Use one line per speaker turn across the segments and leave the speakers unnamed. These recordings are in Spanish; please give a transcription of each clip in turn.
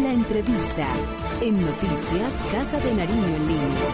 La entrevista en Noticias Casa de Nariño en línea.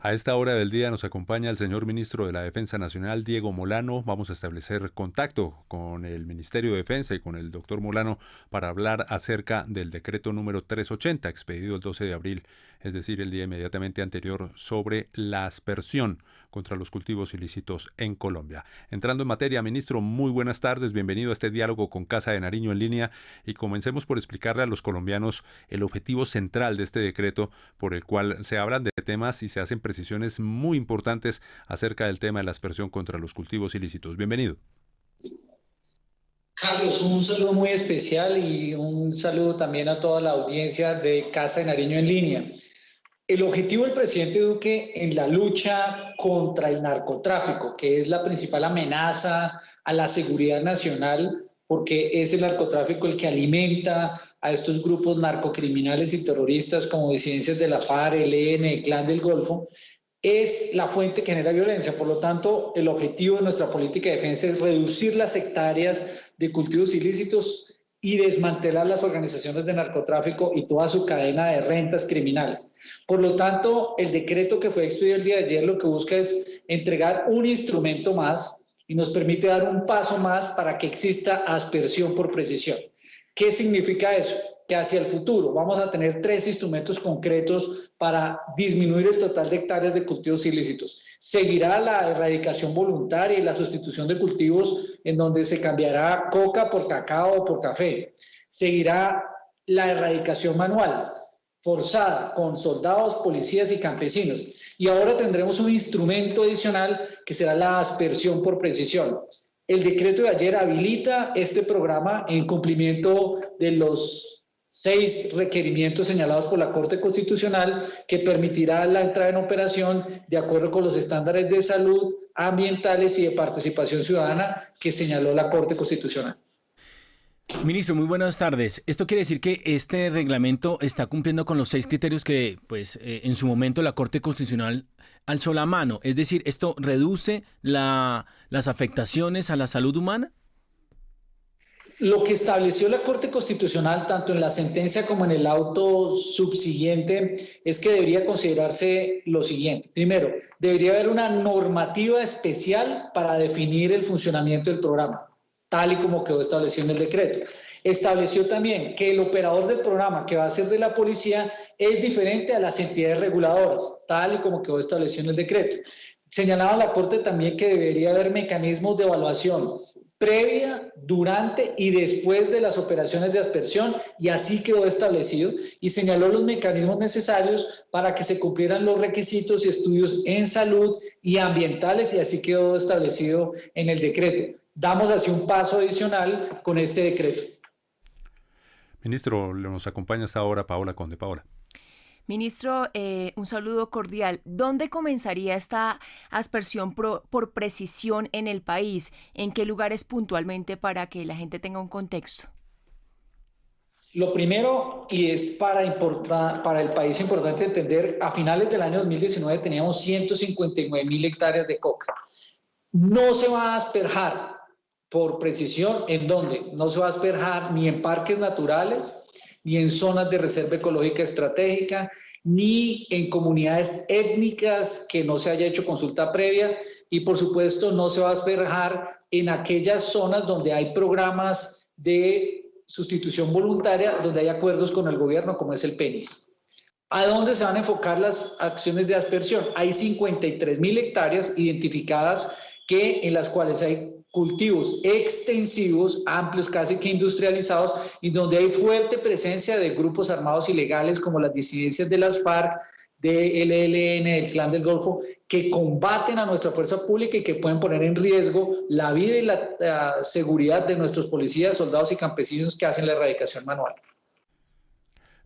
A esta hora del día nos acompaña el señor ministro de la Defensa Nacional, Diego Molano. Vamos a establecer contacto con el Ministerio de Defensa y con el doctor Molano para hablar acerca del decreto número 380, expedido el 12 de abril, es decir, el día inmediatamente anterior, sobre la aspersión contra los cultivos ilícitos en Colombia. Entrando en materia, ministro, muy buenas tardes, bienvenido a este diálogo con Casa de Nariño en línea y comencemos por explicarle a los colombianos el objetivo central de este decreto por el cual se hablan de temas y se hacen precisiones muy importantes acerca del tema de la aspersión contra los cultivos ilícitos. Bienvenido.
Carlos, un saludo muy especial y un saludo también a toda la audiencia de Casa de Nariño en línea. El objetivo del presidente Duque en la lucha contra el narcotráfico, que es la principal amenaza a la seguridad nacional, porque es el narcotráfico el que alimenta a estos grupos narcocriminales y terroristas como disidencias de la FARC, ELN, el Clan del Golfo, es la fuente que genera violencia. Por lo tanto, el objetivo de nuestra política de defensa es reducir las hectáreas de cultivos ilícitos y desmantelar las organizaciones de narcotráfico y toda su cadena de rentas criminales. Por lo tanto, el decreto que fue expedido el día de ayer lo que busca es entregar un instrumento más y nos permite dar un paso más para que exista aspersión por precisión. ¿Qué significa eso? Que hacia el futuro vamos a tener 3 instrumentos concretos para disminuir el total de hectáreas de cultivos ilícitos. Seguirá la erradicación voluntaria y la sustitución de cultivos en donde se cambiará coca por cacao o por café. Seguirá la erradicación manual, forzada, con soldados, policías y campesinos. Y ahora tendremos un instrumento adicional que será la aspersión por precisión. El decreto de ayer habilita este programa en cumplimiento de los 6 requerimientos señalados por la Corte Constitucional que permitirá la entrada en operación de acuerdo con los estándares de salud, ambientales y de participación ciudadana que señaló la Corte Constitucional.
Ministro, muy buenas tardes. Esto quiere decir que este reglamento está cumpliendo con los 6 criterios que, en su momento la Corte Constitucional alzó la mano. Es decir, ¿esto reduce las afectaciones a la salud humana?
Lo que estableció la Corte Constitucional, tanto en la sentencia como en el auto subsiguiente, es que debería considerarse lo siguiente. Primero, debería haber una normativa especial para definir el funcionamiento del programa, tal y como quedó establecido en el decreto. Estableció también que el operador del programa, que va a ser de la policía, es diferente a las entidades reguladoras, tal y como quedó establecido en el decreto. Señalaba la Corte también que debería haber mecanismos de evaluación previa, durante y después de las operaciones de aspersión, y así quedó establecido, y señaló los mecanismos necesarios para que se cumplieran los requisitos y estudios en salud y ambientales, y así quedó establecido en el decreto. Damos así un paso adicional con este decreto.
Ministro, nos acompaña hasta ahora Paola Conde. Paola.
Ministro, un saludo cordial. ¿Dónde comenzaría esta aspersión por precisión en el país? ¿En qué lugares puntualmente para que la gente tenga un contexto?
Lo primero, y es para el país importante entender, a finales del año 2019 teníamos 159.000 hectáreas de coca. No se va a asperjar por precisión. ¿En dónde? No se va a asperjar ni en parques naturales, ni en zonas de reserva ecológica estratégica, ni en comunidades étnicas que no se haya hecho consulta previa, y por supuesto no se va a asperjar en aquellas zonas donde hay programas de sustitución voluntaria, donde hay acuerdos con el gobierno, como es el PENIS. ¿A dónde se van a enfocar las acciones de aspersión? Hay 53.000 hectáreas identificadas en las cuales hay cultivos extensivos, amplios, casi que industrializados, y donde hay fuerte presencia de grupos armados ilegales como las disidencias de las FARC, del ELN, del Clan del Golfo, que combaten a nuestra fuerza pública y que pueden poner en riesgo la vida y la seguridad de nuestros policías, soldados y campesinos que hacen la erradicación manual.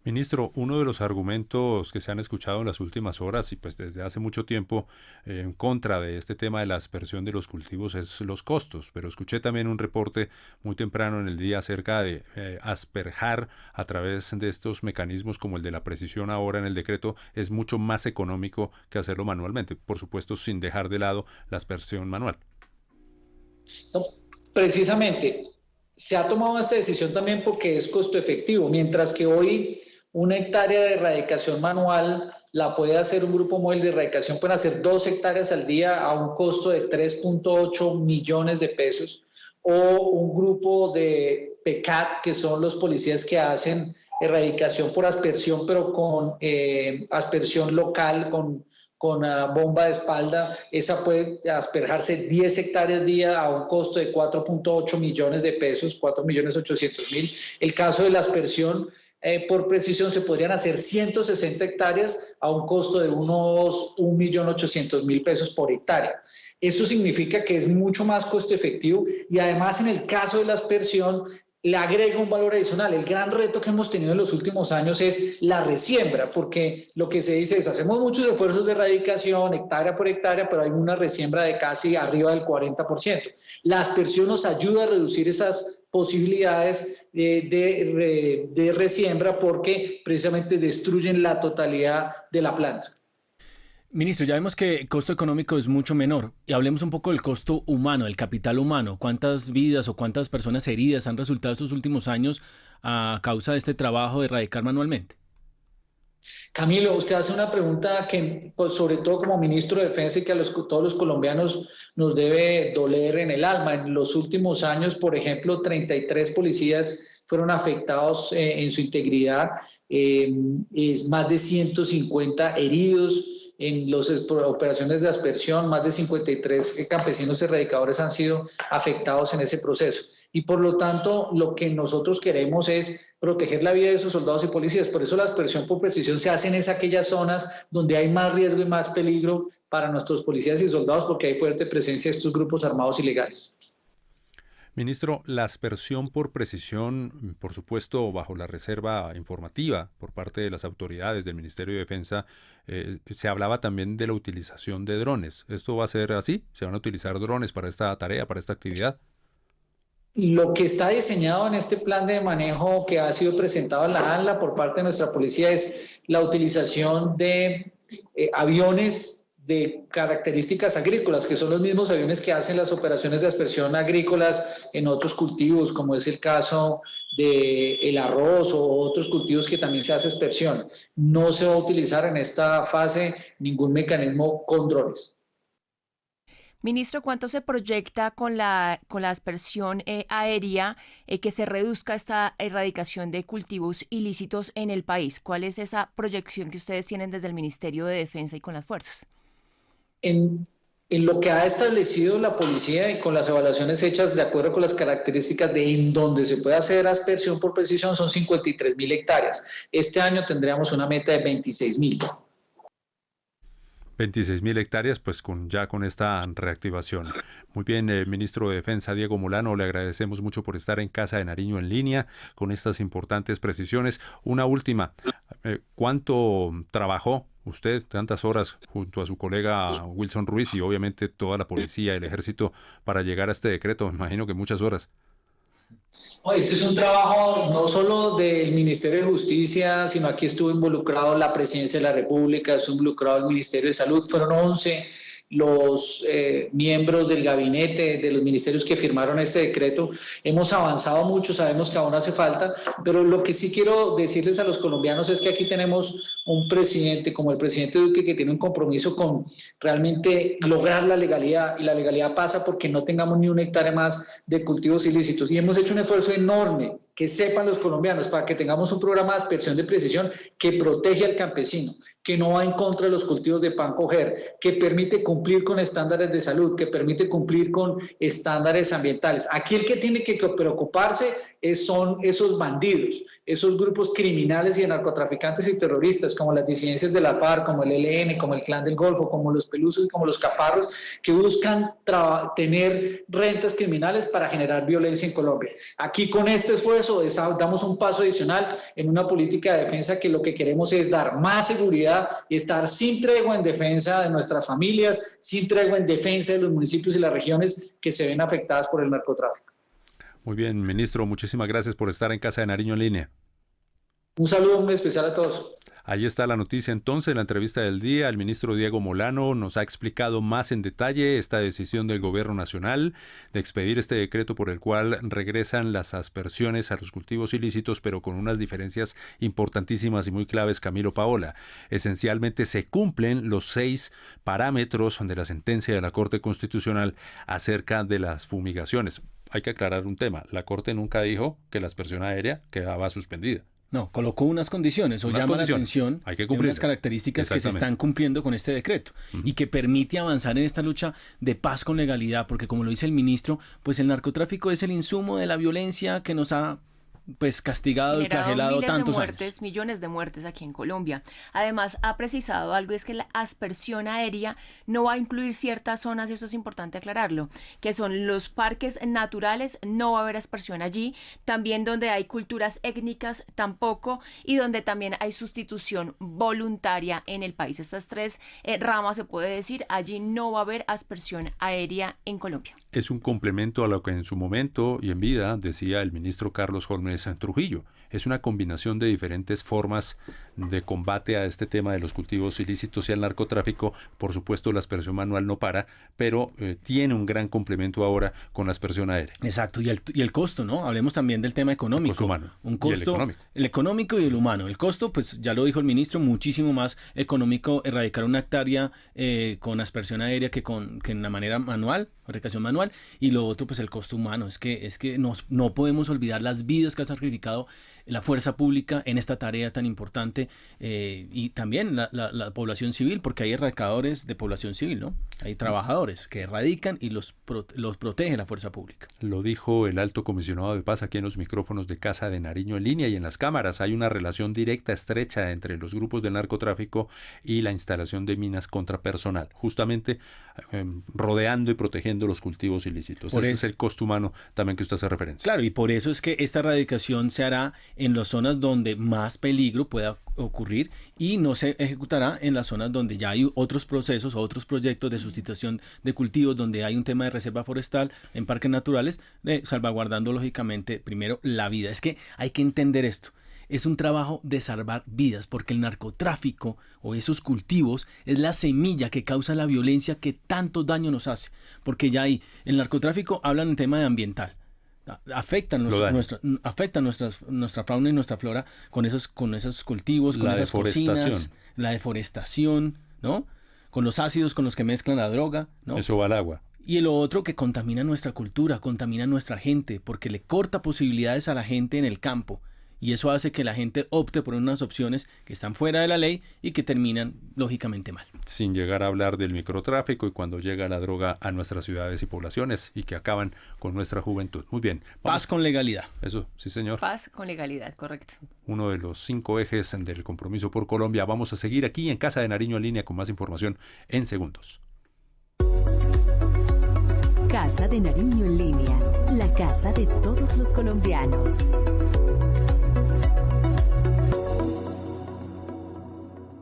Ministro, uno de los argumentos que se han escuchado en las últimas horas y pues desde hace mucho tiempo en contra de este tema de la aspersión de los cultivos es los costos, pero escuché también un reporte muy temprano en el día acerca de asperjar a través de estos mecanismos como el de la precisión ahora en el decreto es mucho más económico que hacerlo manualmente, por supuesto sin dejar de lado la aspersión manual.
No, precisamente. Se ha tomado esta decisión también porque es costo efectivo, mientras que hoy 1 hectárea de erradicación manual la puede hacer un grupo móvil de erradicación, pueden hacer 2 hectáreas al día a un costo de 3.8 millones de pesos, o un grupo de PECAT, que son los policías que hacen erradicación por aspersión, pero con aspersión local, con bomba de espalda. Esa puede asperjarse 10 hectáreas día a un costo de 4.8 millones de pesos, 4.800.000. El caso de la aspersión por precisión se podrían hacer 160 hectáreas a un costo de unos 1.800.000 pesos por hectárea. Eso significa que es mucho más costo efectivo y además en el caso de la aspersión le agrega un valor adicional. El gran reto que hemos tenido en los últimos años es la resiembra, porque lo que se dice es, hacemos muchos esfuerzos de erradicación, hectárea por hectárea, pero hay una resiembra de casi arriba del 40%. La aspersión nos ayuda a reducir esas posibilidades de resiembra porque precisamente destruyen la totalidad de la planta.
Ministro, ya vemos que el costo económico es mucho menor y hablemos un poco del costo humano, el capital humano. ¿Cuántas vidas o cuántas personas heridas han resultado estos últimos años a causa de este trabajo de erradicar manualmente?
Camilo, usted hace una pregunta que, pues, sobre todo como ministro de Defensa y que a todos los colombianos nos debe doler en el alma. En los últimos años, por ejemplo, 33 policías fueron afectados en su integridad, más de 150 heridos. En las operaciones de aspersión, más de 53 campesinos erradicadores han sido afectados en ese proceso. Y por lo tanto, lo que nosotros queremos es proteger la vida de esos soldados y policías. Por eso la aspersión por precisión se hace en aquellas zonas donde hay más riesgo y más peligro para nuestros policías y soldados, porque hay fuerte presencia de estos grupos armados ilegales.
Ministro, la aspersión por precisión, por supuesto, bajo la reserva informativa por parte de las autoridades del Ministerio de Defensa, se hablaba también de la utilización de drones. ¿Esto va a ser así? ¿Se van a utilizar drones para esta tarea, para esta actividad?
Lo que está diseñado en este plan de manejo que ha sido presentado en la ANLA por parte de nuestra policía es la utilización de aviones de características agrícolas, que son los mismos aviones que hacen las operaciones de aspersión agrícolas en otros cultivos, como es el caso del arroz o otros cultivos que también se hace aspersión. No se va a utilizar en esta fase ningún mecanismo con drones.
Ministro, ¿cuánto se proyecta con la aspersión aérea que se reduzca esta erradicación de cultivos ilícitos en el país? ¿Cuál es esa proyección que ustedes tienen desde el Ministerio de Defensa y con las fuerzas?
En lo que ha establecido la policía y con las evaluaciones hechas de acuerdo con las características de en donde se puede hacer aspersión por precisión son 53.000 hectáreas. Este año tendríamos una meta de 26.000.
26.000 hectáreas, pues ya con esta reactivación. Muy bien, ministro de Defensa Diego Molano, le agradecemos mucho por estar en Casa de Nariño en línea con estas importantes precisiones. Una última, ¿cuánto trabajó usted, tantas horas, junto a su colega Wilson Ruiz y obviamente toda la policía y el ejército para llegar a este decreto? Me imagino que muchas horas.
Este es un trabajo no solo del Ministerio de Justicia, sino aquí estuvo involucrado la Presidencia de la República, estuvo involucrado el Ministerio de Salud, fueron 11 los miembros del gabinete de los ministerios que firmaron este decreto. Hemos avanzado mucho, sabemos que aún hace falta, pero lo que sí quiero decirles a los colombianos es que aquí tenemos un presidente como el presidente Duque que tiene un compromiso con realmente lograr la legalidad, y la legalidad pasa porque no tengamos ni 1 hectárea más de cultivos ilícitos, y hemos hecho un esfuerzo enorme, que sepan los colombianos, para que tengamos un programa de aspersión de precisión que protege al campesino, que no va en contra de los cultivos de pan coger, que permite cumplir con estándares de salud, que permite cumplir con estándares ambientales. Aquí el que tiene que preocuparse son esos bandidos, esos grupos criminales y narcotraficantes y terroristas, como las disidencias de la FARC, como el ELN, como el Clan del Golfo, como los Pelusos, como los Caparros, que buscan tener rentas criminales para generar violencia en Colombia. Aquí con este esfuerzo damos un paso adicional en una política de defensa que lo que queremos es dar más seguridad y estar sin tregua en defensa de nuestras familias, sin tregua en defensa de los municipios y las regiones que se ven afectadas por el narcotráfico.
Muy bien, ministro, muchísimas gracias por estar en Casa de Nariño en línea.
Un saludo muy especial a todos.
Ahí está la noticia entonces, en la entrevista del día, el ministro Diego Molano nos ha explicado más en detalle esta decisión del gobierno nacional de expedir este decreto por el cual regresan las aspersiones a los cultivos ilícitos, pero con unas diferencias importantísimas y muy claves, Camilo, Paola. Esencialmente se cumplen los 6 parámetros de la sentencia de la Corte Constitucional acerca de las fumigaciones. Hay que aclarar un tema, la Corte nunca dijo que la aspersión aérea quedaba suspendida.
No, colocó unas condiciones o llama la atención
hay que
de unas características que se están cumpliendo con este decreto y que permite avanzar en esta lucha de paz con legalidad, porque como lo dice el ministro, pues el narcotráfico es el insumo de la violencia que nos ha pues castigado y flagelado tantos años.
Millones de muertes aquí en Colombia. Además, ha precisado algo, es que la aspersión aérea no va a incluir ciertas zonas, y eso es importante aclararlo, que son los parques naturales, no va a haber aspersión allí, también donde hay culturas étnicas tampoco, y donde también hay sustitución voluntaria en el país. Estas 3 ramas se puede decir, allí no va a haber aspersión aérea en Colombia.
Es un complemento a lo que en su momento y en vida decía el ministro Carlos Holmes Trujillo. Es una combinación de diferentes formas de combate a este tema de los cultivos ilícitos y al narcotráfico. Por supuesto, la aspersión manual no para, pero tiene un gran complemento ahora con la aspersión aérea.
Exacto, y el costo, ¿no? Hablemos también del tema económico.
El costo humano.
Un costo,
el
económico y el humano. El costo, pues ya lo dijo el ministro, muchísimo más económico erradicar una hectárea con aspersión aérea que en la manera manual, erradicación manual, y lo otro, pues el costo humano. Es que no podemos olvidar las vidas que ha sacrificado la fuerza pública en esta tarea tan importante, y también la población civil, porque hay erradicadores de población civil, ¿no? Hay trabajadores que erradican y los protege la fuerza pública.
Lo dijo el alto comisionado de paz aquí en los micrófonos de Casa de Nariño en línea y en las cámaras. Hay una relación directa, estrecha entre los grupos del narcotráfico y la instalación de minas contra personal, justamente rodeando y protegiendo los cultivos ilícitos. Ese es el costo humano también que usted hace referencia.
Claro, y por eso es que esta erradicación se hará en las zonas donde más peligro pueda ocurrir y no se ejecutará en las zonas donde ya hay otros procesos o otros proyectos de sustitución de cultivos, donde hay un tema de reserva forestal en parques naturales, salvaguardando lógicamente primero la vida. Es que hay que entender esto. Es un trabajo de salvar vidas, porque el narcotráfico o esos cultivos es la semilla que causa la violencia que tanto daño nos hace. Porque ya ahí, el narcotráfico hablan en tema de ambiental. Afectan nuestra fauna y nuestra flora con esos cultivos, con esas cocinas, la deforestación, ¿no? Con los ácidos con los que mezclan la droga, ¿no?
Eso va al agua.
Y lo otro que contamina nuestra cultura, contamina nuestra gente, porque le corta posibilidades a la gente en el campo. Y eso hace que la gente opte por unas opciones que están fuera de la ley y que terminan lógicamente mal.
Sin llegar a hablar del microtráfico y cuando llega la droga a nuestras ciudades y poblaciones y que acaban con nuestra juventud. Muy bien.
Paz con legalidad.
Eso, sí señor.
Paz con legalidad, correcto.
Uno de los 5 ejes del compromiso por Colombia. Vamos a seguir aquí en Casa de Nariño en línea con más información en segundos.
Casa de Nariño en línea, la casa de todos los colombianos.